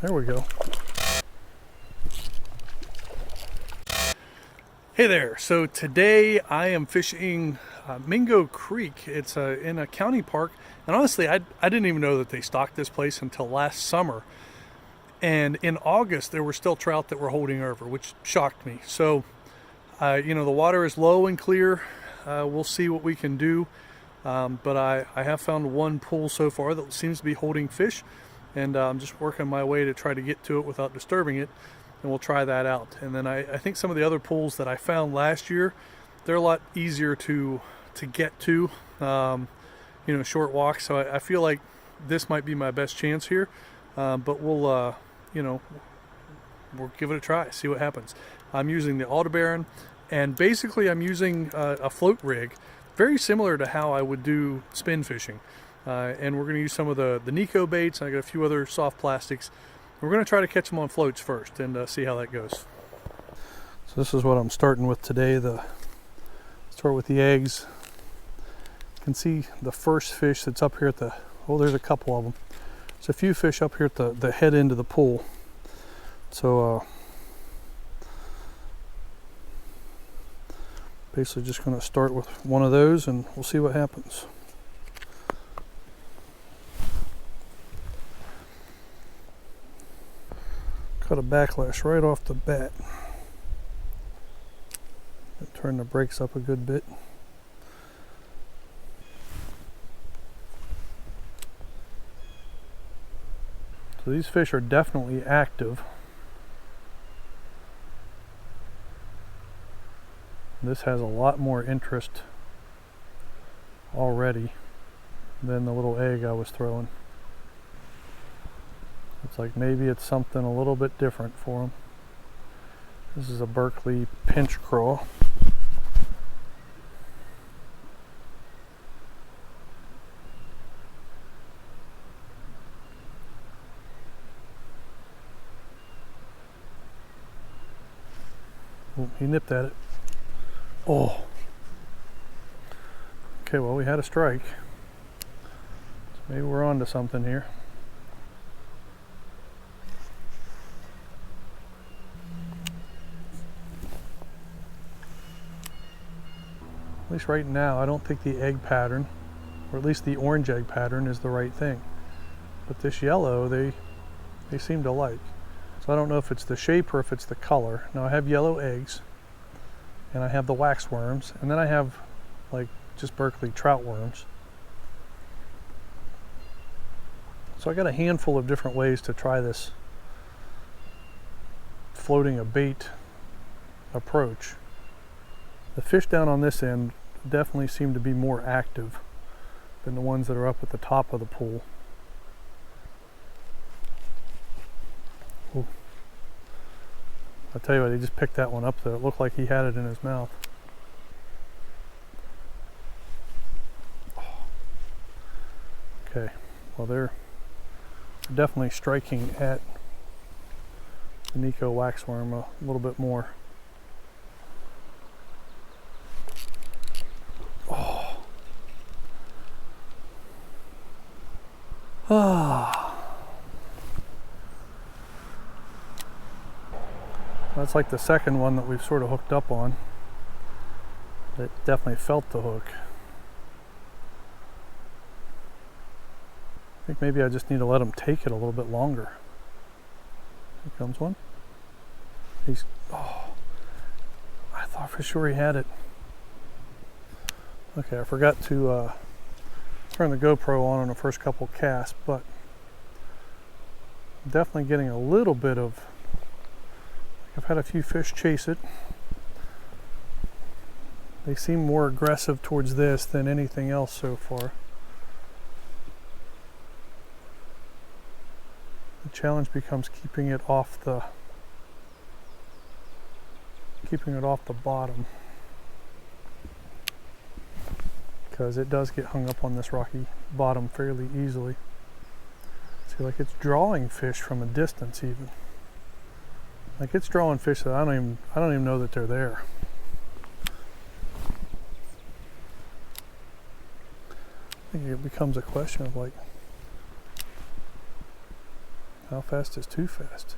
There we go. Hey there, so today I am fishing Mingo Creek. It's in a county park, and honestly I didn't even know that they stocked this place until last summer. And in August there were still trout that were holding over, which shocked me. So you know, the water is low and clear. We'll see what we can do, but I have found one pool so far that seems to be holding fish, and I'm just working my way to try to get to it without disturbing it, and we'll try that out. And then I think some of the other pools that I found last year, they're a lot easier to get to, you know, short walks. So I feel like this might be my best chance here, but we'll you know, we'll give it a try, see what happens. I'm using the Aldebaran, and basically I'm using a float rig, very similar to how I would do spin fishing. And we're going to use some of the Nico baits, and I got a few other soft plastics. We're going to try to catch them on floats first and see how that goes. So this is what I'm starting with today. Start with the eggs. You can see the first fish that's up here at the, oh, there's a couple of them. There's a few fish up here at the head end of the pool. So basically just going to start with one of those and we'll see what happens. Cut a backlash right off the bat. Turn the brakes up a good bit. So these fish are definitely active. This has a lot more interest already than the little egg I was throwing. It's like maybe it's something a little bit different for them. This is a Berkeley pinch crawl. Oh, he nipped at it. Oh. Okay, well, we had a strike. So maybe we're on to something here. At least right now, I don't think the egg pattern, or at least the orange egg pattern, is the right thing. But this yellow, they seem to like. So I don't know if it's the shape or if it's the color. Now I have yellow eggs, and I have the wax worms, and then I have like just Berkeley trout worms. So I got a handful of different ways to try this floating a bait approach. The fish down on this end definitely seem to be more active than the ones that are up at the top of the pool. Ooh. I'll tell you what, he just picked that one up though. It looked like he had it in his mouth. Okay, well they're definitely striking at the Nico waxworm a little bit more. That's like the second one that we've sort of hooked up on. It definitely felt the hook. I think maybe I just need to let him take it a little bit longer. Here comes one. He's, oh, I thought for sure he had it. Okay, I forgot to turn the GoPro on the first couple casts, but I'm definitely getting a little bit of, I've had a few fish chase it. They seem more aggressive towards this than anything else so far. The challenge becomes keeping it off the bottom, because it does get hung up on this rocky bottom fairly easily. See, like it's drawing fish from a distance even. Like it's drawing fish that I don't even know that they're there. I think it becomes a question of like, How fast is too fast?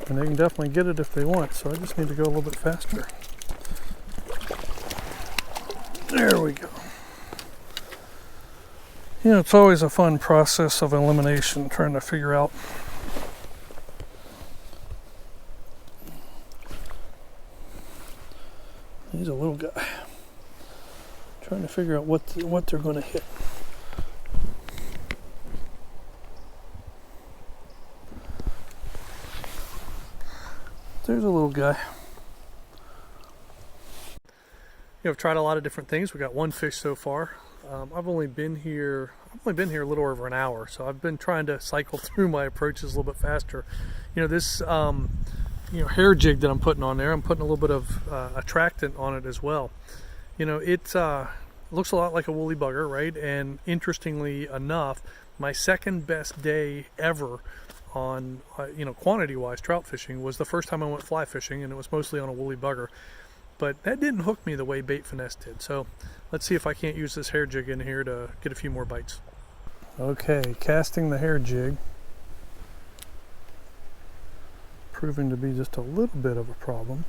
And they can definitely get it if they want, so I just need to go a little bit faster. There we go. You know, it's always a fun process of elimination, trying to figure out he's a little guy. Trying to figure out what they're going to hit. There's a little guy. You know, I've tried a lot of different things. We got one fish so far. I've only been here a little over an hour, so I've been trying to cycle through my approaches a little bit faster. You know, this hair jig that I'm putting on there, I'm putting a little bit of attractant on it as well. You know, it looks a lot like a woolly bugger, right? And interestingly enough, my second best day ever on quantity-wise trout fishing was the first time I went fly fishing, and it was mostly on a woolly bugger. But that didn't hook me the way Bait FInesse did. So let's see if I can't use this hair jig in here to get a few more bites. Okay, casting the hair jig. Proving to be just a little bit of a problem.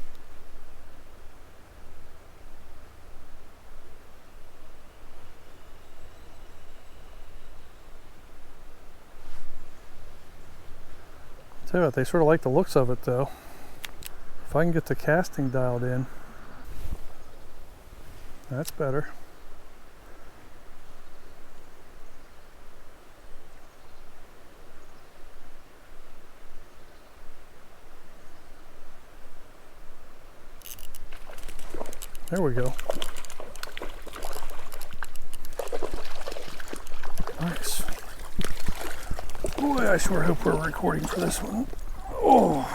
Tell you what, they sort of like the looks of it though. If I can get the casting dialed in, that's better. There we go. Nice. Boy, I sure hope we're recording for this one. Oh.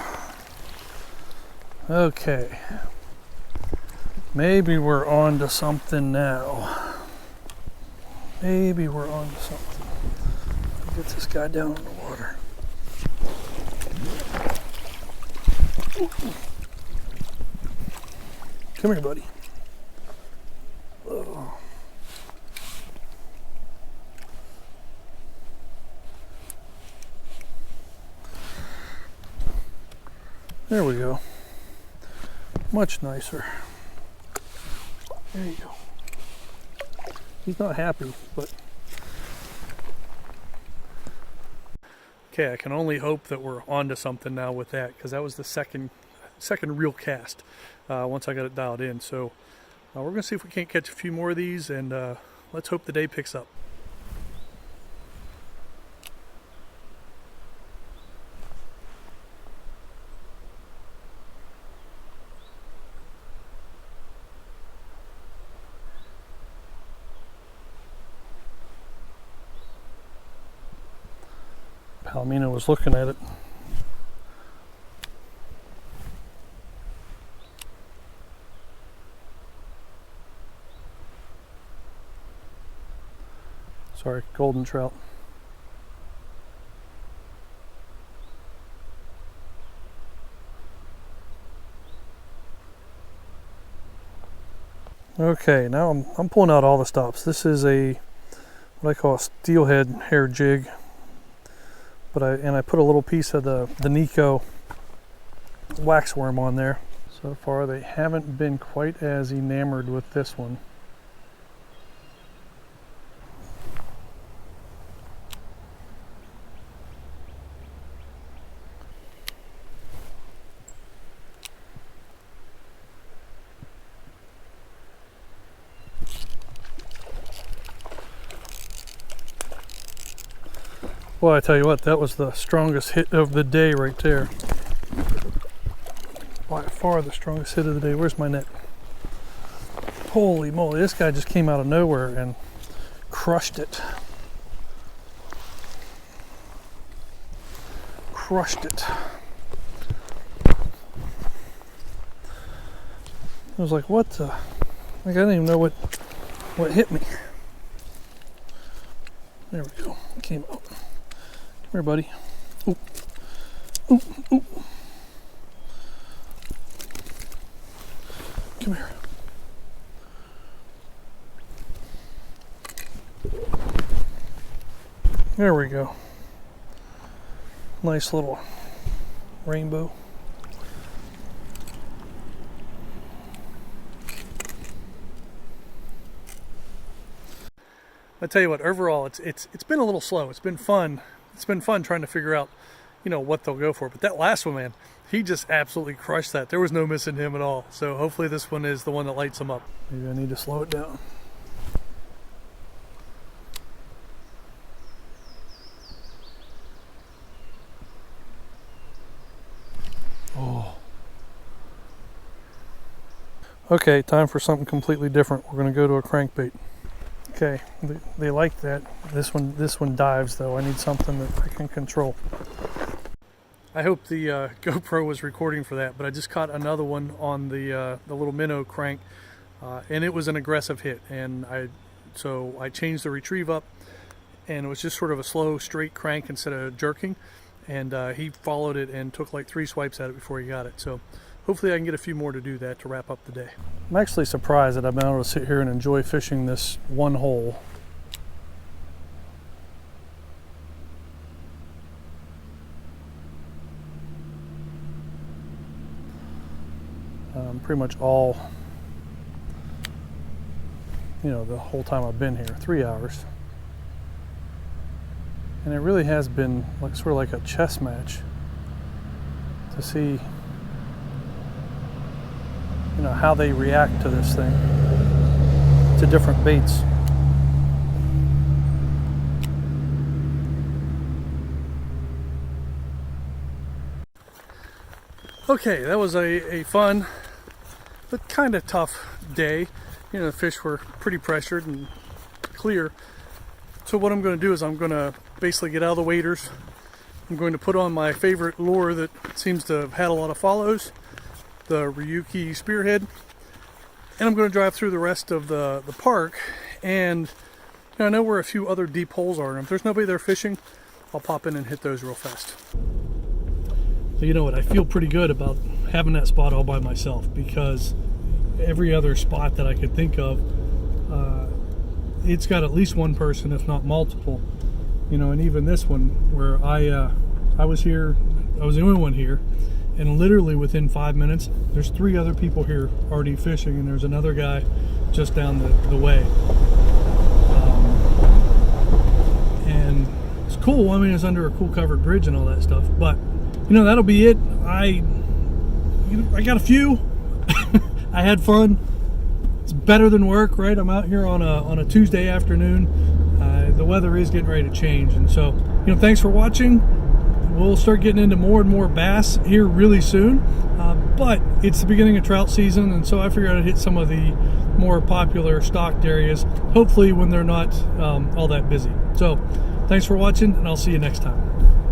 Okay. Maybe we're on to something now. Maybe we're on to something. Get this guy down in the water. Come here, buddy. Oh. There we go. Much nicer. There you go. He's not happy, but okay, I can only hope that we're onto something now with that, because that was the second real cast once I got it dialed in. So we're gonna see if we can't catch a few more of these, and let's hope the day picks up. Palomino was looking at it. Sorry, golden trout. Okay, now I'm pulling out all the stops. This is what I call a steelhead hair jig. But I put a little piece of the Nico waxworm on there. So far they haven't been quite as enamored with this one. Well, I tell you what, that was the strongest hit of the day right there. By far the strongest hit of the day. Where's my net? Holy moly, this guy just came out of nowhere and crushed it. Crushed it. I was like, what the? Like, I didn't even know what hit me. There we go. It came out. Come here, buddy. Oop. Oop, oop. Come here. There we go. Nice little rainbow. I tell you what, overall, it's been a little slow. It's been fun. It's been fun trying to figure out, you know, what they'll go for. But that last one, man, he just absolutely crushed that. There was no missing him at all. So hopefully this one is the one that lights him up. Maybe I need to slow it down. Oh. Okay, time for something completely different. We're going to go to a crankbait. Okay, they like that. This one dives though. I need something that I can control. I hope the GoPro was recording for that, but I just caught another one on the little minnow crank, and it was an aggressive hit. And so I changed the retrieve up, and it was just sort of a slow, straight crank instead of jerking. And he followed it and took like 3 swipes at it before he got it. So hopefully I can get a few more to do that to wrap up the day. I'm actually surprised that I've been able to sit here and enjoy fishing this one hole. Pretty much all, you know, the whole time I've been here, 3 hours. And it really has been like sort of like a chess match to see, you know, how they react to this thing, to different baits. Okay, that was a fun but kind of tough day. You know, the fish were pretty pressured and clear. So what I'm going to do is I'm going to basically get out of the waders. I'm going to put on my favorite lure that seems to have had a lot of follows, the Ryuki Spearhead, and I'm going to drive through the rest of the park. And you know, I know where a few other deep holes are, and if there's nobody there fishing, I'll pop in and hit those real fast. So you know what, I feel pretty good about having that spot all by myself, because every other spot that I could think of, it's got at least one person, if not multiple. You know, and even this one where I was here, I was the only one here, and literally within 5 minutes there's 3 other people here already fishing, and there's another guy just down the way. And it's cool. I mean, it's under a cool covered bridge and all that stuff, but you know, that'll be it. I got a few. I had fun. It's better than work, right? I'm out here on a Tuesday afternoon. The weather is getting ready to change, and so, you know, thanks for watching. We'll start getting into more and more bass here really soon, but it's the beginning of trout season, and so I figured I'd hit some of the more popular stocked areas, hopefully when they're not all that busy. So thanks for watching, and I'll see you next time.